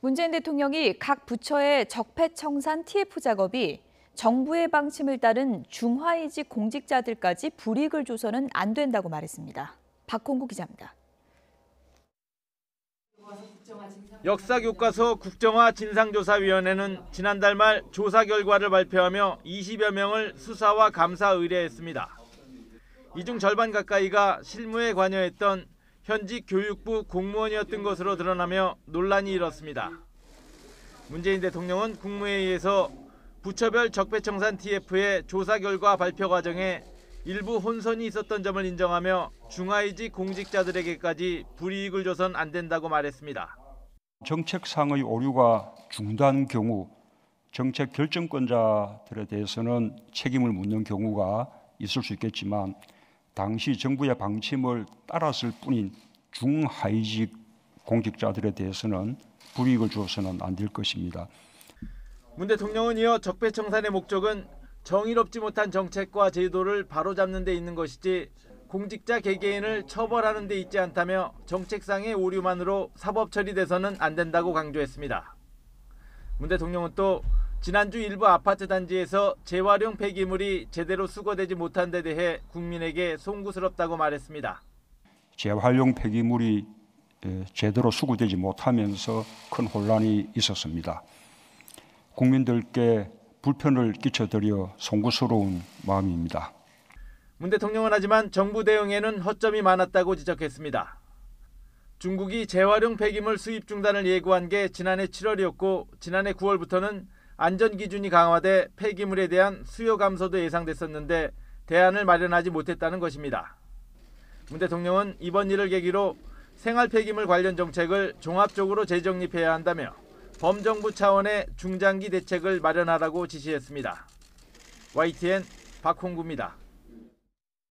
문재인 대통령이 각 부처의 적폐청산 TF 작업이 정부의 방침을 따른 중하위직 공직자들까지 불이익을 줘서는 안 된다고 말했습니다. 박홍구 기자입니다. 역사교과서 국정화 진상조사위원회는 지난달 말 조사 결과를 발표하며 20여 명을 수사와 감사 의뢰했습니다. 이 중 절반 가까이가 실무에 관여했던 현직 교육부 공무원이었던 것으로 드러나며 논란이 일었습니다. 문재인 대통령은 국무회의에서 부처별 적폐청산 TF의 조사 결과 발표 과정에 일부 혼선이 있었던 점을 인정하며 중하위직 공직자들에게까지 불이익을 줘선 안 된다고 말했습니다. 정책상의 오류가 중단한 경우 정책 결정권자들에 대해서는 책임을 묻는 경우가 있을 수 있겠지만 당시 정부의 방침을 따랐을 뿐인 중하위직 공직자들에 대해서는 불이익을 줘서는 안 될 것입니다. 문 대통령은 이어 적폐청산의 목적은 정의롭지 못한 정책과 제도를 바로잡는 데 있는 것이지 공직자 개개인을 처벌하는 데 있지 않다며 정책상의 오류만으로 사법 처리돼서는 안 된다고 강조했습니다. 문 대통령은 또 지난주 일부 아파트 단지에서 재활용 폐기물이 제대로 수거되지 못한 데 대해 국민에게 송구스럽다고 말했습니다. 재활용 폐기물이 제대로 수거되지 못하면서 큰 혼란이 있었습니다. 국민들께 불편을 끼쳐드려 송구스러운 마음입니다. 문 대통령은 하지만 정부 대응에는 허점이 많았다고 지적했습니다. 중국이 재활용 폐기물 수입 중단을 예고한 게 지난해 7월이었고 지난해 9월부터는 안전 기준이 강화돼 폐기물에 대한 수요 감소도 예상됐었는데 대안을 마련하지 못했다는 것입니다. 문 대통령은 이번 일을 계기로 생활 폐기물 관련 정책을 종합적으로 재정립해야 한다며 범정부 차원의 중장기 대책을 마련하라고 지시했습니다. YTN 박홍구입니다.